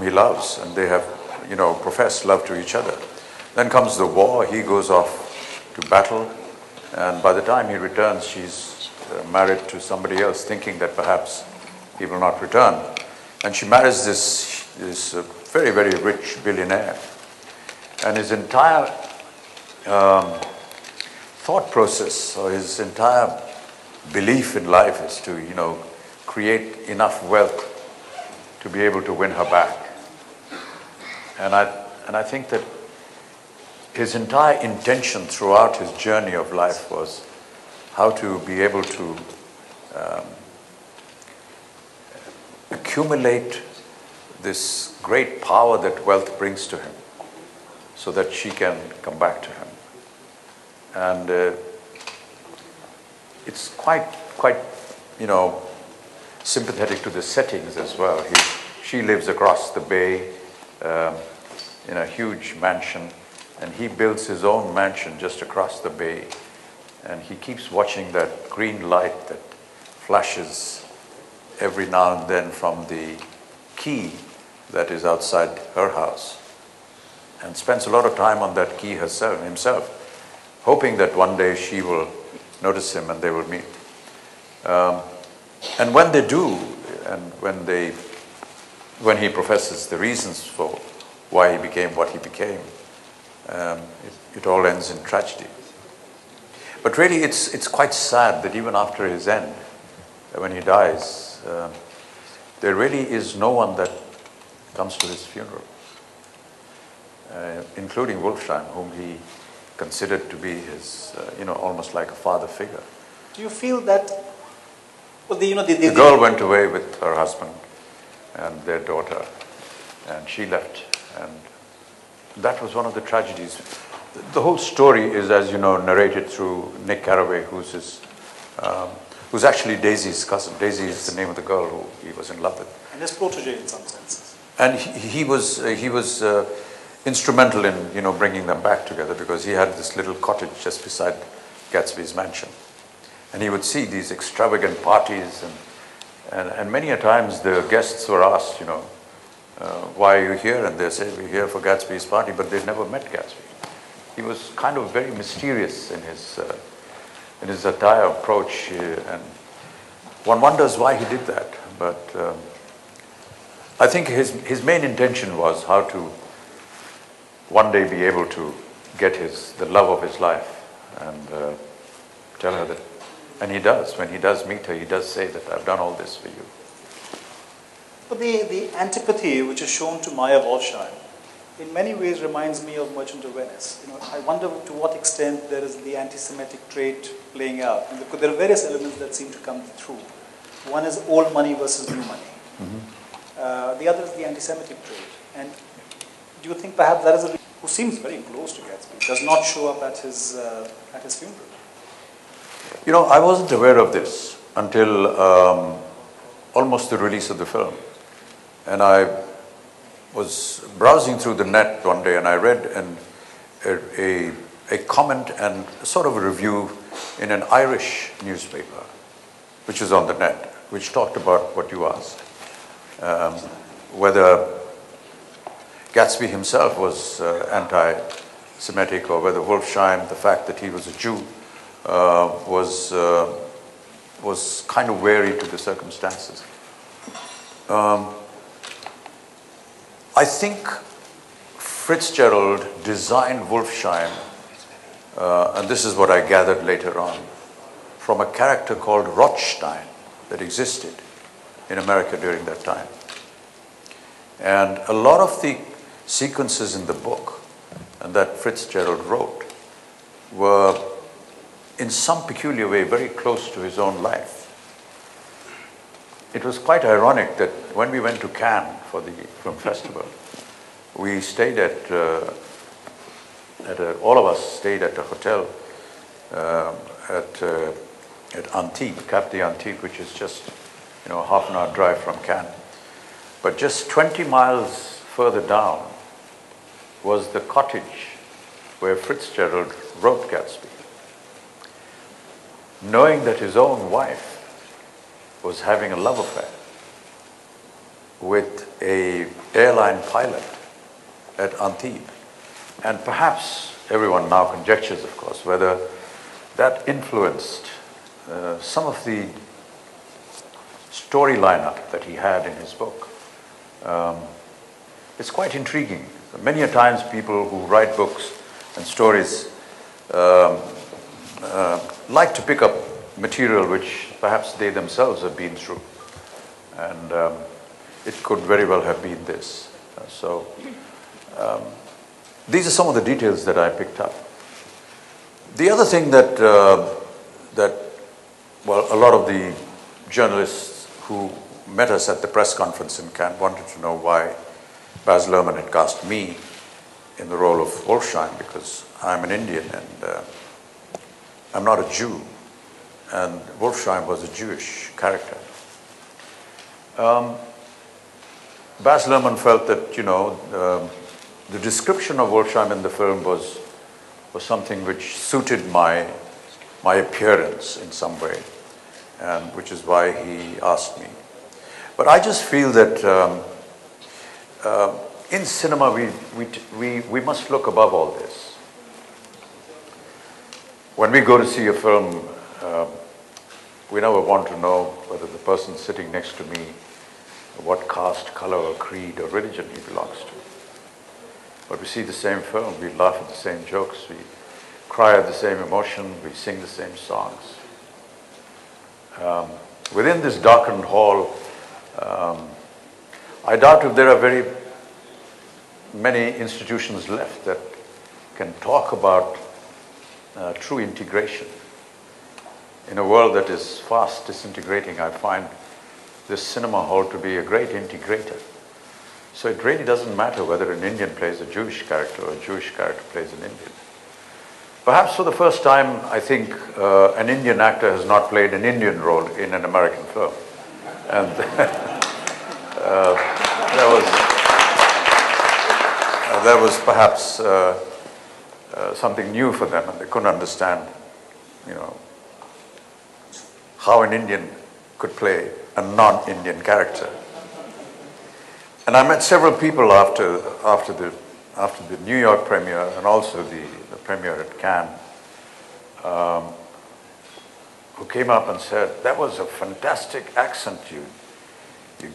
he loves, and they have, professed love to each other. Then comes the war, he goes off to battle, and by the time he returns, she's married to somebody else, thinking that perhaps he will not return. And she marries this very, very rich billionaire. And his entire thought process, or his entire belief in life is to, create enough wealth to be able to win her back. And I think that his entire intention throughout his journey of life was how to be able to accumulate this great power that wealth brings to him, so that she can come back to him. And it's quite, sympathetic to the settings as well. She lives across the bay in a huge mansion, and he builds his own mansion just across the bay. And he keeps watching that green light that flashes every now and then from the key that is outside her house, and spends a lot of time on that key himself, hoping that one day she will notice him and they will meet. And when they do, and when he professes the reasons for why he became what he became, it all ends in tragedy. But really, it's quite sad that even after his end, when he dies, there really is no one that comes to his funeral, including Wolfsheim, whom he considered to be his, almost like a father figure. Do you feel that? Well, the girl went away with her husband and their daughter, and she left, and that was one of the tragedies. The whole story is, as you know, narrated through Nick Carraway, who's actually Daisy's cousin. Daisy is the name of the girl who he was in love with, and his protege in some senses. And he was instrumental in bringing them back together, because he had this little cottage just beside Gatsby's mansion, and he would see these extravagant parties, and many a times the guests were asked, why are you here? And they said, we're here for Gatsby's party, but they'd never met Gatsby. He was kind of very mysterious in his entire approach, and one wonders why he did that. But I think his main intention was how to one day be able to get the love of his life, and tell her that, and he does. When he does meet her, he does say that I've done all this for you. But the antipathy which is shown to Maya Wolfsheim in many ways reminds me of Merchant of Venice. I wonder to what extent there is the anti-Semitic trait playing out. And there are various elements that seem to come through. One is old money versus new money. Mm-hmm. The other is the anti-Semitic trait. And do you think perhaps that is who seems very close to Gatsby, does not show up at his funeral? I wasn't aware of this until almost the release of the film. And I was browsing through the net one day, and I read a comment and sort of a review in an Irish newspaper, which is on the net, which talked about what you asked, whether Gatsby himself was anti-Semitic, or whether Wolfsheim, the fact that he was a Jew, was kind of wary to the circumstances. I think Fitzgerald designed Wolfsheim, and this is what I gathered later on, from a character called Rothstein that existed in America during that time. And a lot of the sequences in the book and that Fitzgerald wrote were in some peculiar way very close to his own life. It was quite ironic that when we went to Cannes for the film festival, we stayed all of us stayed at a hotel at Antibes, Cap d'Antibes, which is just half an hour drive from Cannes. But just 20 miles further down was the cottage where Fitzgerald wrote Gatsby, knowing that his own wife was having a love affair with a airline pilot at Antibes. And perhaps everyone now conjectures, of course, whether that influenced some of the story lineup that he had in his book. It's quite intriguing. Many a times people who write books and stories like to pick up material which perhaps they themselves have been through. And it could very well have been this. These are some of the details that I picked up. The other thing that, well, a lot of the journalists who met us at the press conference in Cannes wanted to know why Baz Luhrmann had cast me in the role of Wolfsheim, because I'm an Indian and I'm not a Jew, and Wolfsheim was a Jewish character. Baz Luhrmann felt that, the description of Wolfsheim in the film was something which suited my appearance in some way, and which is why he asked me. But I just feel that in cinema we must look above all this. When we go to see a film, we never want to know whether the person sitting next to me, what caste, color, or creed, or religion he belongs to. But we see the same film, we laugh at the same jokes, we cry at the same emotion, we sing the same songs. Within this darkened hall, I doubt if there are very many institutions left that can talk about true integration. In a world that is fast disintegrating, I find this cinema hall to be a great integrator. So it really doesn't matter whether an Indian plays a Jewish character or a Jewish character plays an Indian. Perhaps for the first time, I think an Indian actor has not played an Indian role in an American film. And that was perhaps something new for them, and they couldn't understand, how an Indian could play a non-Indian character. And I met several people after the New York premiere and also the premiere at Cannes, who came up and said, "That was a fantastic accent, you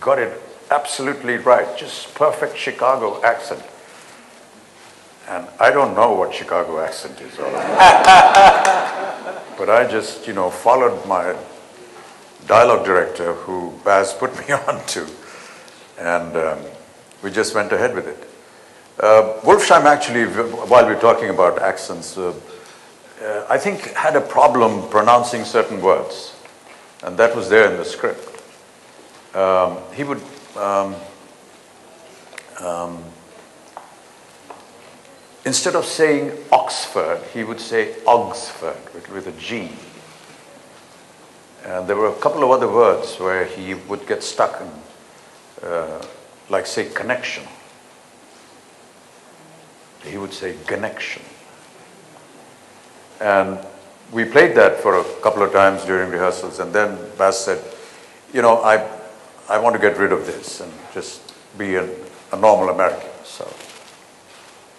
got it absolutely right, just perfect Chicago accent." And I don't know what Chicago accent is all about. But I just, followed my dialogue director, who Baz put me on to, and we just went ahead with it. Wolfsheim actually, while we're talking about accents, I think had a problem pronouncing certain words, and that was there in the script. He would instead of saying Oxford, he would say Oxford with a G. And there were a couple of other words where he would get stuck in, like say connection. He would say connection. And we played that for a couple of times during rehearsals, and then Baz said, I want to get rid of this and just be a normal American. So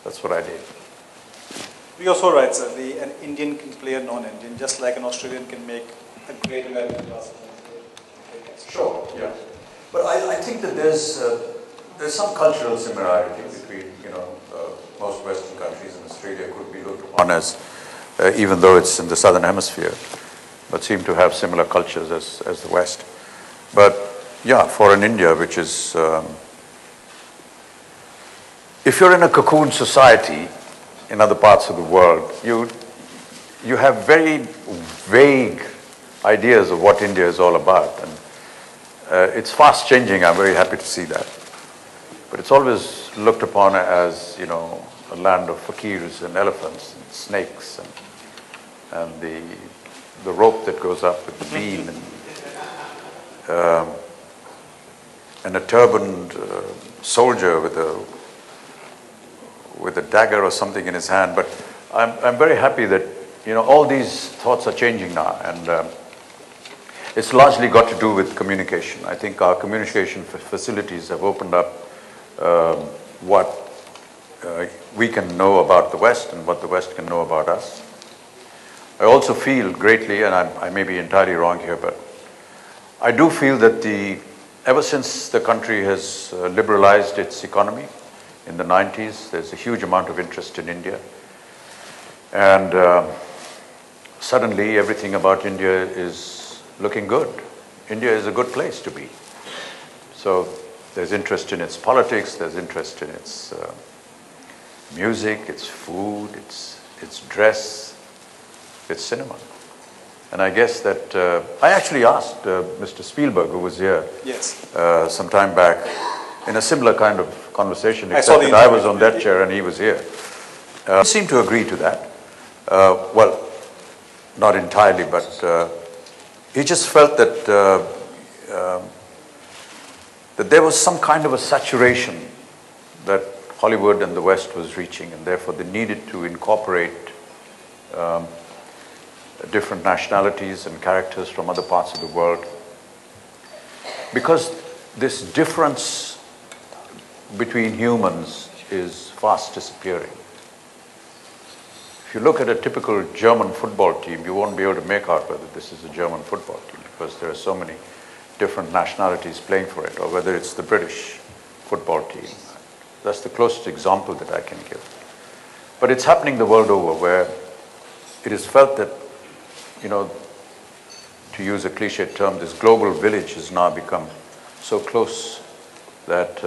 that's what I did. You're so right, sir. An Indian can play a non-Indian, just like an Australian can make a great American classical. Sure, yeah. But I think that there's some cultural similarity between, most Western countries, and Australia could be looked upon as, even though it's in the Southern Hemisphere, but seem to have similar cultures as the West. But yeah, for an India, which is, if you're in a cocoon society in other parts of the world, you have very vague ideas of what India is all about. And it's fast changing, I'm very happy to see that. But it's always looked upon as, a land of fakirs and elephants and snakes and the rope that goes up with the beam and a turbaned soldier with a dagger or something in his hand. But I'm very happy that, all these thoughts are changing now, and it's largely got to do with communication. I think our communication facilities have opened up what we can know about the West and what the West can know about us. I also feel greatly, and I may be entirely wrong here, but I do feel that ever since the country has liberalized its economy in the 90s, there's a huge amount of interest in India. And suddenly everything about India is looking good. India is a good place to be. So there's interest in its politics, there's interest in its music, its food, its dress, its cinema. And I guess that I actually asked Mr. Spielberg, who was here some time back, in a similar kind of conversation, except that I was on that chair and he was here. He seemed to agree to that. Well, not entirely, but he just felt that that there was some kind of a saturation that Hollywood and the West was reaching, and therefore they needed to incorporate different nationalities and characters from other parts of the world. Because this difference between humans is fast disappearing. If you look at a typical German football team, you won't be able to make out whether this is a German football team because there are so many different nationalities playing for it, or whether it's the British football team. That's the closest example that I can give. But it's happening the world over, where it is felt that, you know, to use a cliched term, this global village has now become so close that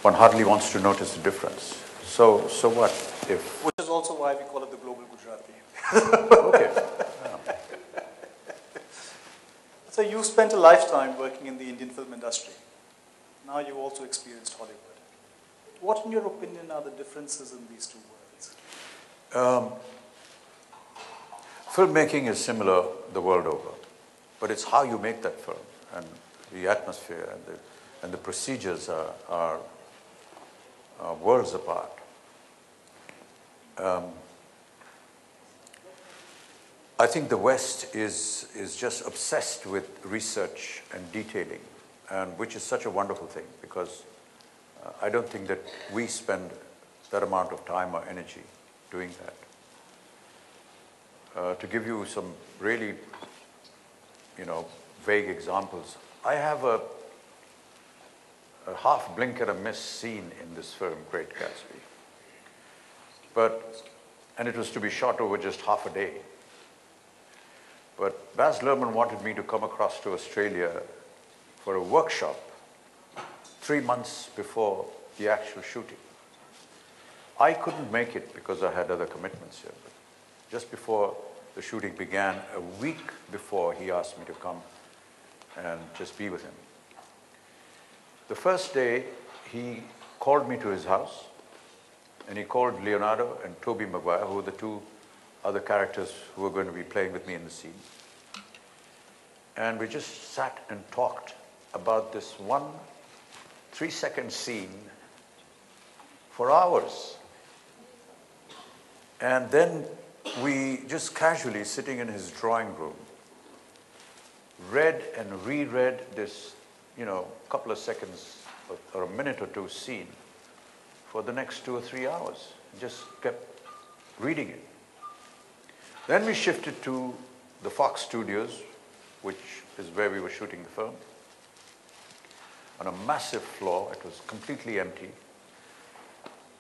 one hardly wants to notice the difference. So what if... Which is also why we call it the Global Gujarati. Okay. Yeah. So you spent a lifetime working in the Indian film industry. Now you've also experienced Hollywood. What, in your opinion, are the differences in these two worlds? Filmmaking is similar the world over, but it's how you make that film, and the atmosphere and the procedures are worlds apart. I think the West is just obsessed with research and detailing, and which is such a wonderful thing, because I don't think that we spend that amount of time or energy doing that. To give you some really, vague examples, I have a half blink and a miss scene in this film, Great Gatsby. And it was to be shot over just half a day. But Baz Luhrmann wanted me to come across to Australia for a workshop 3 months before the actual shooting. I couldn't make it because I had other commitments here. But just before the shooting began, a week before, he asked me to come and just be with him. The first day, he called me to his house, and he called Leonardo and Tobey Maguire, who were the two other characters who were going to be playing with me in the scene. And we just sat and talked about this one 3-second scene for hours. And then we just casually, sitting in his drawing room, read and reread this, couple of seconds or a minute or two scene for the next 2 or 3 hours. Just kept reading it. Then we shifted to the Fox Studios, which is where we were shooting the film. On a massive floor, it was completely empty.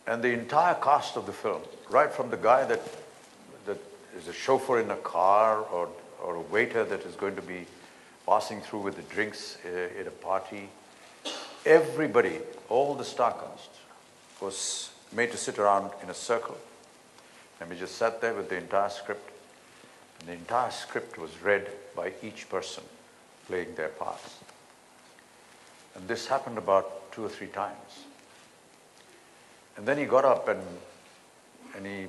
And the entire cast of the film, right from the guy that is a chauffeur in a car, or a waiter that is going to be passing through with the drinks at a party, everybody, all the star cast, was made to sit around in a circle. And we just sat there with the entire script. And the entire script was read by each person playing their parts. And this happened about 2 or 3 times. And then he got up and he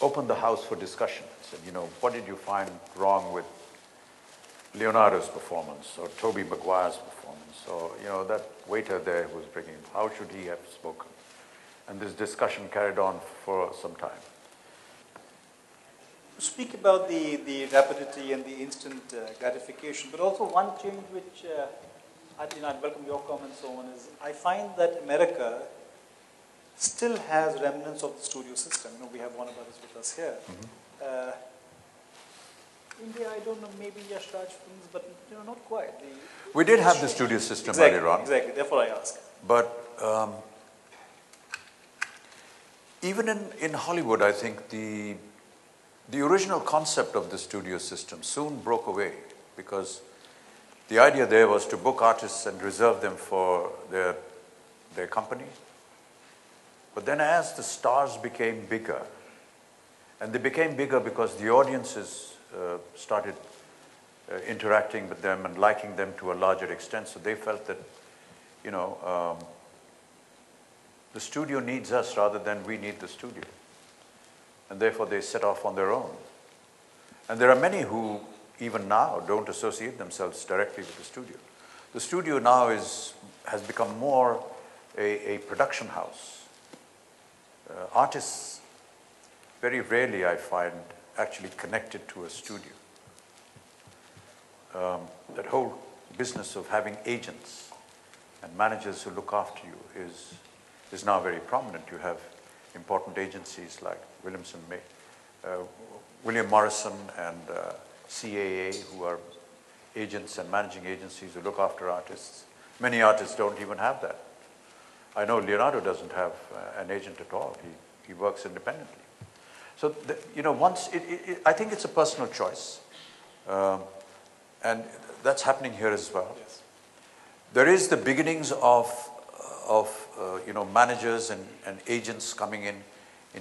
opened the house for discussion. Said, what did you find wrong with Leonardo's performance, or Tobey Maguire's performance, or that waiter there who was bringing him? How should he have spoken? And this discussion carried on for some time. Speak about the rapidity and the instant gratification, but also one change which I'd welcome your comments on is, I find that America still has remnants of the studio system. We have one of others with us here. India, I don't know, maybe Yash Raj films, but not quite. We did have the studio system exactly, earlier on. Exactly, therefore I ask. But even in Hollywood, I think the original concept of the studio system soon broke away, because the idea there was to book artists and reserve them for their company. But then as the stars became bigger, and they became bigger because the audiences started interacting with them and liking them to a larger extent, so they felt that, the studio needs us rather than we need the studio. And therefore they set off on their own. And there are many who, even now, don't associate themselves directly with the studio. The studio now has become more a production house. Artists, very rarely I find, actually connected to a studio. That whole business of having agents and managers who look after you is now very prominent. You have important agencies like William Morrison and CAA, who are agents and managing agencies who look after artists. Many artists don't even have that. I know Leonardo doesn't have an agent at all. He works independently. So, I think it's a personal choice. And that's happening here as well. Yes. There is the beginnings of managers and agents coming in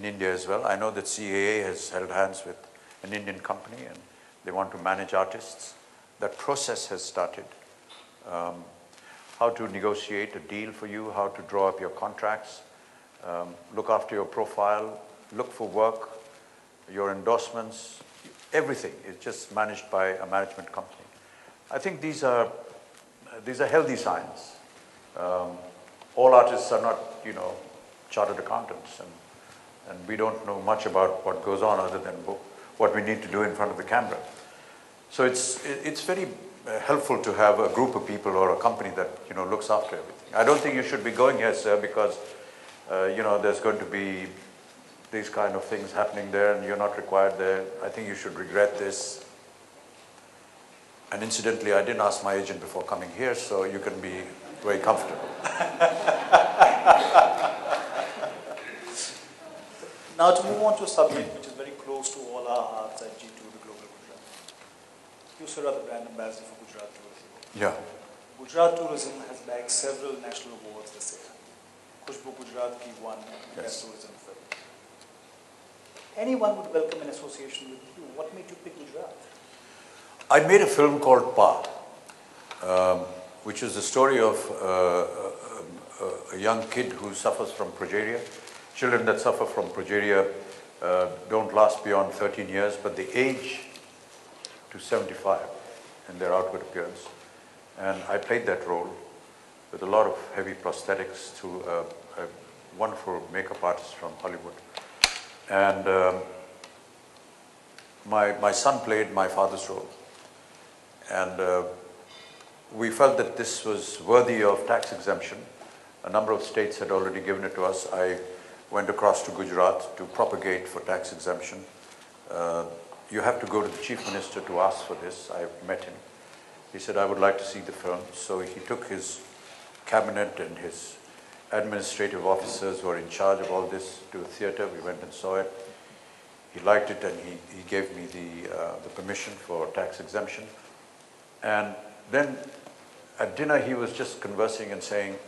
India as well. I know that CAA has held hands with an Indian company and they want to manage artists. That process has started. How to negotiate a deal for you, how to draw up your contracts, look after your profile, look for work, your endorsements, everything is just managed by a management company. I think these are healthy signs. All artists are not, chartered accountants, and we don't know much about what goes on other than what we need to do in front of the camera. So it's very helpful to have a group of people or a company that looks after everything. I don't think you should be going here, sir, because there's going to be these kind of things happening there, and you're not required there. I think you should regret this. And incidentally, I didn't ask my agent before coming here, so you can be very comfortable. Now to move on to a subject which is very close to all our hearts at G2, the Global Gujarati. You, sir, are the brand ambassador for Gujarat Tourism. Yeah. Gujarat Tourism has bagged several national awards this year. Khushbu Gujarat ki won Best Tourism Film. Anyone would welcome an association with you. What made you pick Gujarat? I made a film called Pa, which is the story of a young kid who suffers from progeria. Children that suffer from progeria don't last beyond 13 years, but they age to 75 in their outward appearance. And I played that role with a lot of heavy prosthetics through a wonderful makeup artist from Hollywood. And my son played my father's role. And we felt that this was worthy of tax exemption. A number of states had already given it to us. I went across to Gujarat to propagate for tax exemption. You have to go to the chief minister to ask for this. I met him. He said, I would like to see the film. So he took his cabinet and his administrative officers who are in charge of all this to a theater. We went and saw it. He liked it, and he gave me the permission for tax exemption. And then at dinner, he was just conversing and saying,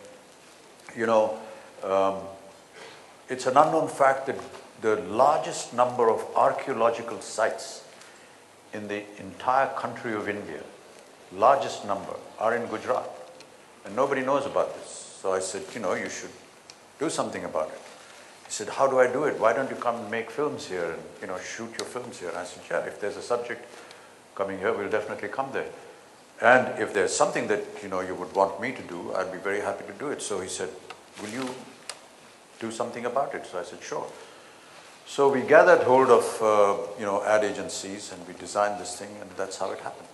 it's an unknown fact that the largest number of archaeological sites in the entire country of India, largest number, are in Gujarat. And nobody knows about this. So I said, you should do something about it. He said, how do I do it? Why don't you come and make films here and, shoot your films here? And I said, yeah, if there's a subject coming here, we'll definitely come there. And if there's something that, you would want me to do, I'd be very happy to do it. So he said, will you do something about it? So I said, sure. So we gathered hold of, ad agencies, and we designed this thing, and that's how it happened.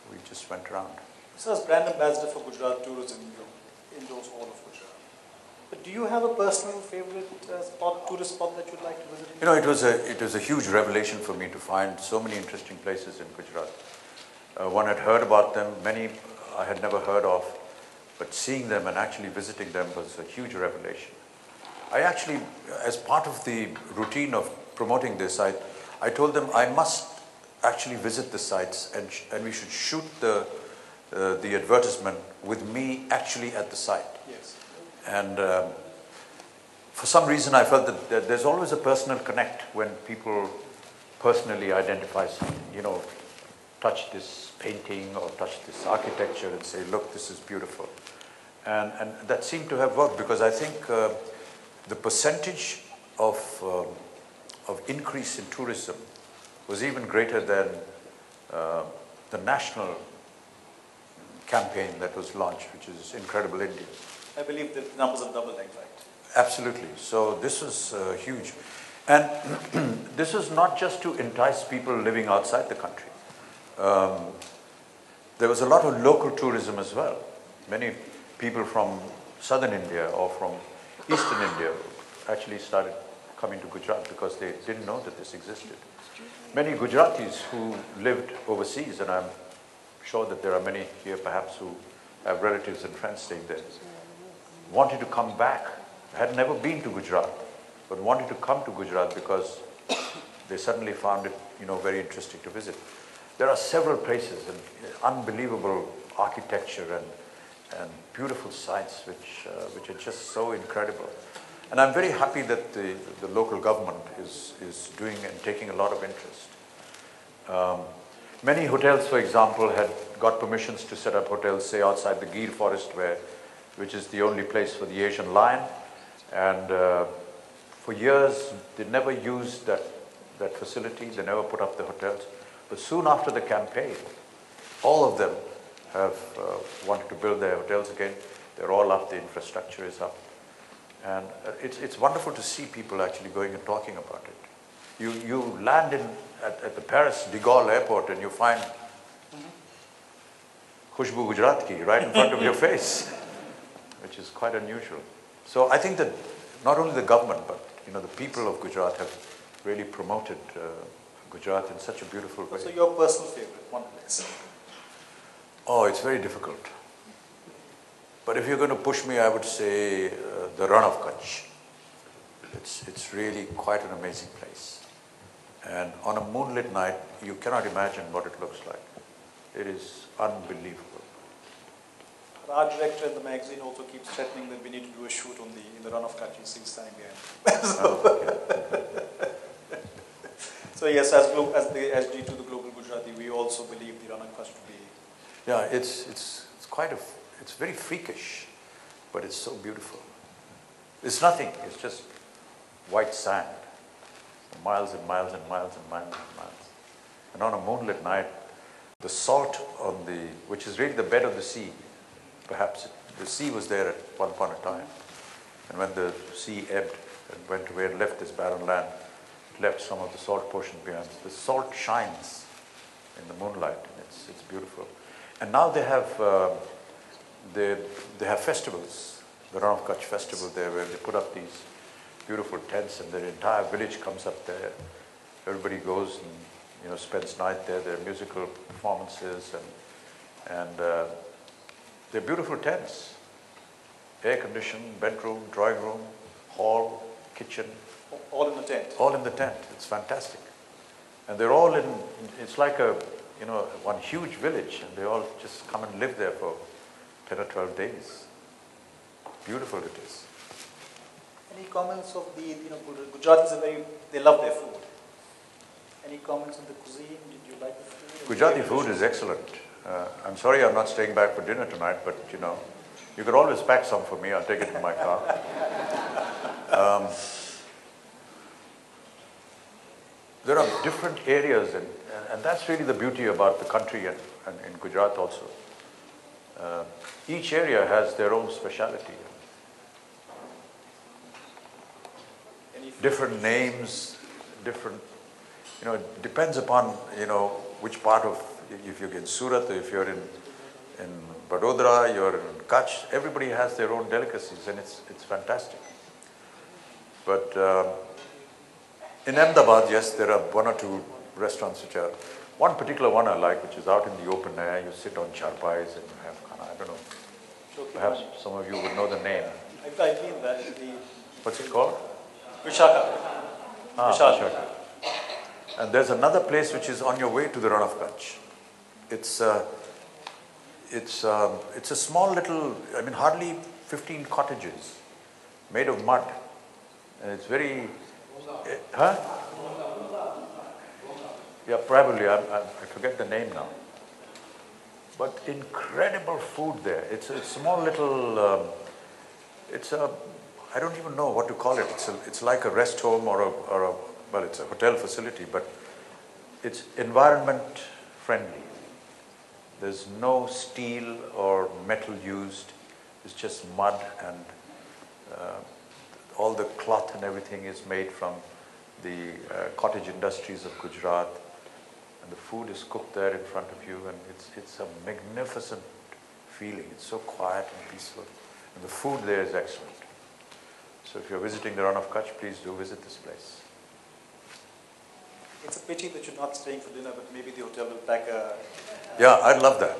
We just went around. So, as brand ambassador for Gujarat Tourism, you endorse all of Gujarat. But do you have a personal favorite tourist spot that you'd like to visit? You know, it was a huge revelation for me to find so many interesting places in Gujarat. One had heard about them, many I had never heard of, but seeing them and actually visiting them was a huge revelation. I actually, as part of the routine of promoting this, I told them I must actually visit the sites and we should shoot the advertisement with me actually at the site. Yes. And for some reason I felt that there's always a personal connect when people personally identify something, you know, touch this painting or touch this architecture and say, look, this is beautiful. And that seemed to have worked, because I think the percentage of increase in tourism was even greater than the national campaign that was launched, which is Incredible India. I believe the numbers have doubled, in fact. Absolutely. So this was huge. And this was not just to entice people living outside the country. There was a lot of local tourism as well. Many people from southern India or from eastern India actually started coming to Gujarat because they didn't know that this existed. Many Gujaratis who lived overseas, and I'm sure that there are many here perhaps who have relatives and friends staying there, wanted to come back, had never been to Gujarat, but wanted to come to Gujarat because they suddenly found it, you know, very interesting to visit. There are several places and unbelievable architecture and beautiful sites which are just so incredible. And I'm very happy that the local government is doing and taking a lot of interest. Many hotels, for example, had got permissions to set up hotels, say, outside the Gir forest, which is the only place for the Asian lion. And for years, they never used that facility. They never put up the hotels. But soon after the campaign, all of them have wanted to build their hotels again. They're all up. The infrastructure is up. And it's wonderful to see people actually going and talking about it. You land at the Paris de Gaulle airport and you find Khushbu Gujarat ki right in front of your face, which is quite unusual. So I think that not only the government, but you know, the people of Gujarat have really promoted Gujarat in such a beautiful way. So your personal favorite, one place? Oh, it's very difficult. But if you're going to push me, I would say the Ran of Kutch. It's really quite an amazing place. And on a moonlit night, you cannot imagine what it looks like. It is unbelievable. Our director in the magazine also keeps threatening that we need to do a shoot in the Ran of Kutch. He's standing behind. So yes, as the SG to the Global Gujarati, we also believe the Ran of Kutch to be. Yeah, it's very freakish, but it's so beautiful. It's nothing. It's just white sand, miles and miles and miles and miles and miles. And on a moonlit night, the salt which is really the bed of the sea, perhaps the sea was there at one point in time. And when the sea ebbed and went away and left this barren land, it left some of the salt portion behind. The salt shines in the moonlight, and it's beautiful. And now they have festivals, the Ran of Kutch festival there, where they put up these beautiful tents, and the entire village comes up there. Everybody goes and spends night there. There are musical performances, and they're beautiful tents, air conditioned, bedroom, drawing room, hall, kitchen. All in the tent. All in the tent. It's fantastic, and they're all in. It's like one huge village, and they all just come and live there for 10 or 12 days. Beautiful it is. Any comments of Gujaratis they love their food. Any comments on the cuisine? Did you like the food? Gujarati food is excellent. I'm sorry I'm not staying back for dinner tonight, but you could always pack some for me. I'll take it in my car. There are different areas, and that's really the beauty about the country and in Gujarat also. Each area has their own speciality. Different names, different, it depends upon, which part of, if you're in Surat or if you're in in Vadodara, you're in Kutch, everybody has their own delicacies and it's fantastic. But in Ahmedabad, yes, there are one or two restaurants which are, one particular one I like, which is out in the open air. You sit on charpais and you have khana. I don't know, perhaps some of you would know the name. I've been there. What's it called? Vishaka. Vishaka. And there's another place which is on your way to the Run of Kutch. It's a small little, I mean, hardly 15 cottages made of mud. And it's very, huh? Yeah, probably, I forget the name now. But incredible food there. It's a small little, I don't even know what to call it. It's like a rest home or a, well, it's a hotel facility, but it's environment friendly. There's no steel or metal used. It's just mud, and all the cloth and everything is made from the cottage industries of Gujarat. And the food is cooked there in front of you, and it's a magnificent feeling. It's so quiet and peaceful. And the food there is excellent. So if you're visiting the Run of Kutch, please do visit this place. It's a pity that you're not staying for dinner, but maybe the hotel will pack a... Yeah, I'd love that.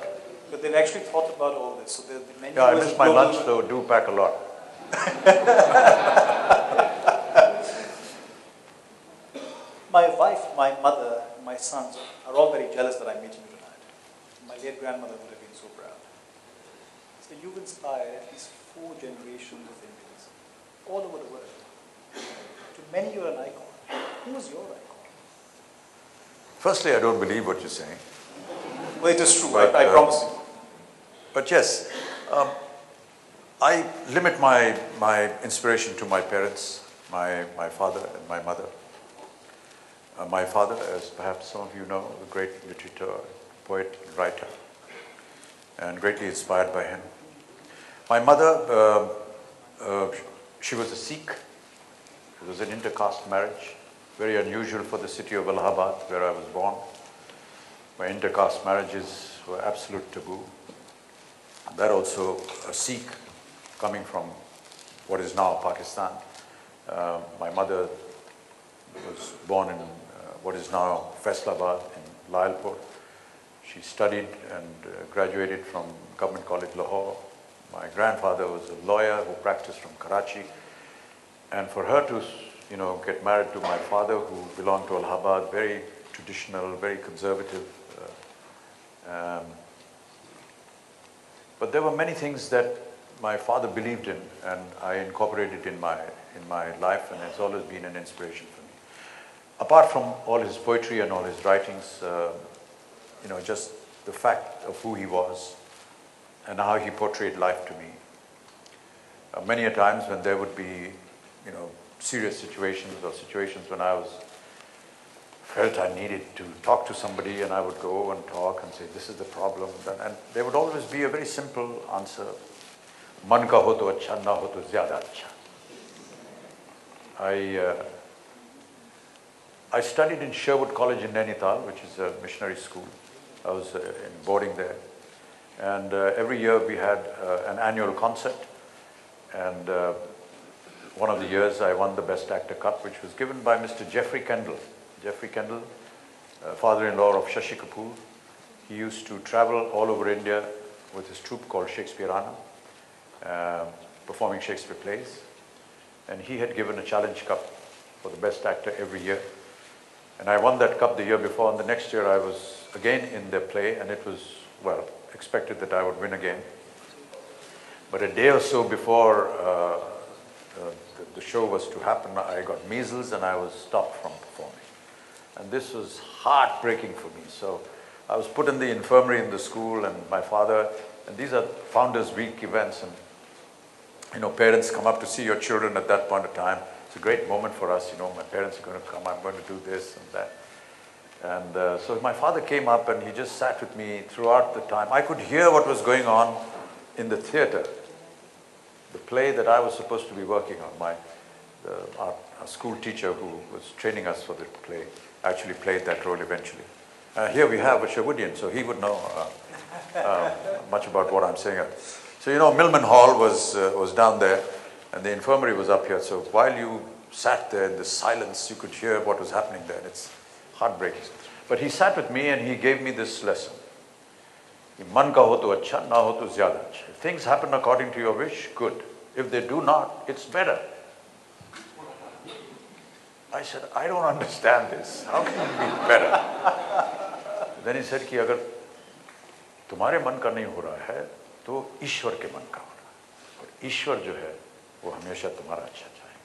But they've actually thought about all this. So the menu yeah, I miss my lunch, though. Do pack a lot. My wife, my mother, my sons are all very jealous that I'm meeting you tonight. My late grandmother would have been so proud. So you've inspired at least 4 generations of Indians all over the world. To many, you're an icon. Who is your icon? Firstly, I don't believe what you're saying. Well, it is true. I promise you. But yes, I limit my inspiration to my parents, my father and my mother. My father, as perhaps some of you know, a great literature, poet, and writer, and greatly inspired by him. My mother, she was a Sikh. It was an intercaste marriage, very unusual for the city of Allahabad, where I was born, where intercaste marriages were absolute taboo. That also a Sikh coming from what is now Pakistan. My mother was born in what is now Faisalabad in Lalpur. She studied and graduated from Government College Lahore. My grandfather was a lawyer who practiced from Karachi. And for her to, get married to my father, who belonged to Allahabad, very traditional, very conservative. But there were many things that my father believed in, and I incorporated in my life, and it's always been an inspiration for me. Apart from all his poetry and all his writings, just the fact of who he was and how he portrayed life to me. Many a times when there would be, serious situations or situations when I felt I needed to talk to somebody, and I would go and talk and say, this is the problem. And there would always be a very simple answer. Man ka ho to acha, na ho to zyada acha. I studied in Sherwood College in Nainital, which is a missionary school. I was in boarding there. And every year we had an annual concert. And one of the years I won the Best Actor Cup, which was given by Mr. Jeffrey Kendall. Jeffrey Kendall, father-in-law of Shashi Kapoor. He used to travel all over India with his troupe called Shakespeareana, performing Shakespeare plays. And he had given a challenge cup for the best actor every year. And I won that cup the year before, and the next year I was again in their play, and it was, well, expected that I would win again. But a day or so before the show was to happen, I got measles and I was stopped from performing. And this was heartbreaking for me. So I was put in the infirmary in the school, and my father, and these are Founders Week events, and parents come up to see your children at that point of time. It's a great moment for us, my parents are going to come, I'm going to do this and that. And so my father came up and he just sat with me throughout the time. I could hear what was going on in the theater. The play that I was supposed to be working on, our school teacher who was training us for the play actually played that role eventually. Here we have a Sherwoodian, so he would know. much about what I'm saying. So, you know, Millman Hall was down there and the infirmary was up here. So while you sat there in the silence, you could hear what was happening there. It's heartbreaking. But he sat with me and he gave me this lesson. Man ka ho to acha, na ho to zyada acha. If things happen according to your wish, good. If they do not, it's better. I said, I don't understand this. How can it be better? Then he said कि अगर तुम्हारे मन का नहीं हो रहा है तो ईश्वर के मन का हो रहा है और ईश्वर जो है वो हमेशा तुम्हारा अच्छा चाहेगा.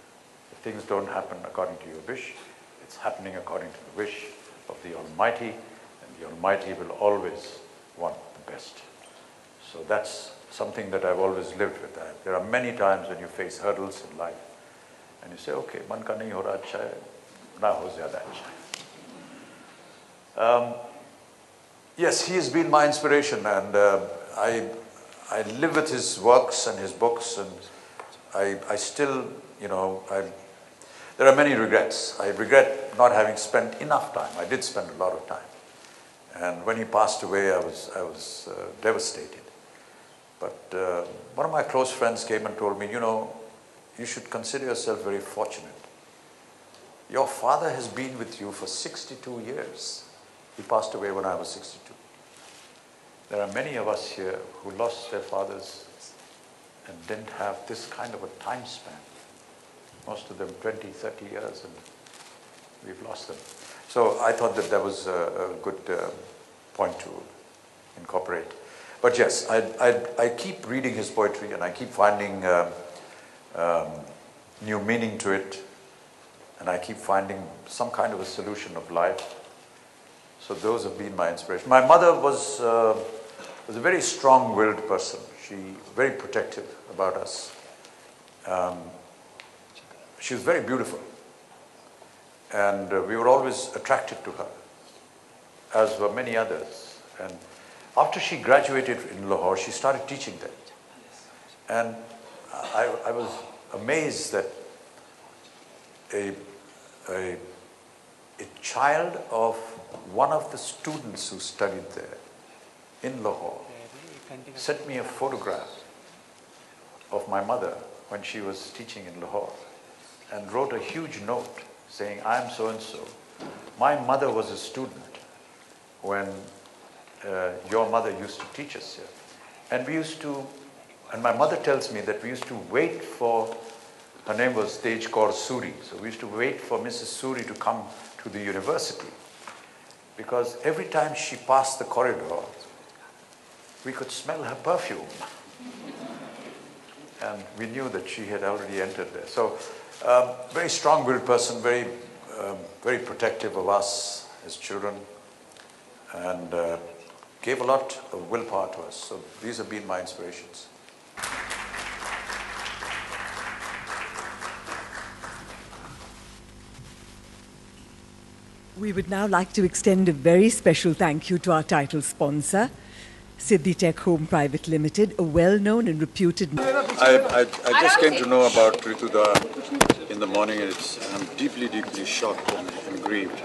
If things don't happen according to your wish, it's happening according to the wish of the Almighty, and the Almighty will always want the best. So that's something that I've always lived with. There are many times when you face hurdles in life and you say, okay, man ka nahi ho raha अच्छा है, ना हो ज़्यादा अच्छा है. Yes, he has been my inspiration, and I live with his works and his books, and I still, you know, there are many regrets. I regret not having spent enough time. I did spend a lot of time, and when he passed away, I was devastated. But one of my close friends came and told me, you know, you should consider yourself very fortunate. Your father has been with you for 62 years. He passed away when I was 62. There are many of us here who lost their fathers and didn't have this kind of a time span. Most of them 20, 30 years, and we've lost them. So I thought that was a good point to incorporate. But yes, I keep reading his poetry and I keep finding new meaning to it, and I keep finding some kind of a solution of life. So those have been my inspiration. My mother was a very strong-willed person. She was very protective about us. She was very beautiful, and we were always attracted to her, as were many others. And after she graduated in Lahore, she started teaching there. And I was amazed that a child of one of the students who studied there in Lahore sent me a photograph of my mother when she was teaching in Lahore and wrote a huge note saying, I am so-and-so. My mother was a student when your mother used to teach us here. And we used to, and my mother tells me that we used to wait for, her name was Tej Kaur Suri, so we used to wait for Mrs. Suri to come to the university, because every time she passed the corridor, we could smell her perfume. And we knew that she had already entered there. So, very strong-willed person, very protective of us as children, and gave a lot of willpower to us. So these have been my inspirations. We would now like to extend a very special thank you to our title sponsor, Siddhi Tech Home Private Limited, a well-known and reputed... I just came to know about Rituda in the morning, and I'm deeply, deeply shocked and grieved.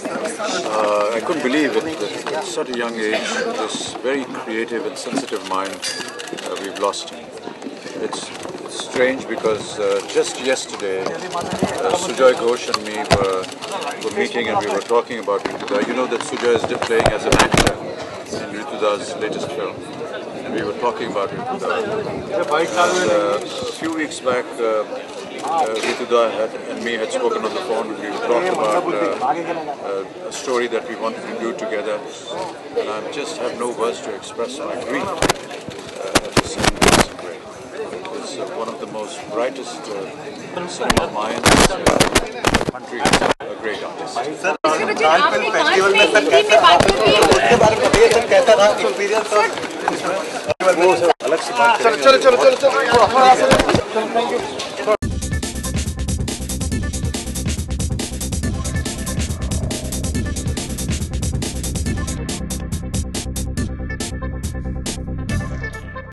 I couldn't believe it that at such a young age, this very creative and sensitive mind, we've lost him. It's strange because just yesterday, Sujoy Ghosh and me were meeting and we were talking about Rituda. You know that Sujoy is playing as an actor in Rituda's latest film. And we were talking about Rituda. And a few weeks back, Rituda and me had spoken on the phone, and we were talking about a story that we wanted to do together. And I just have no words to express my grief at the seeing this great. He's one of the most brightest cinema minds in the country, a great artist. Festival में sir कैसा उसके बारे में बताइए sir, कैसा था experience और अलग से बात करेंगे। चलो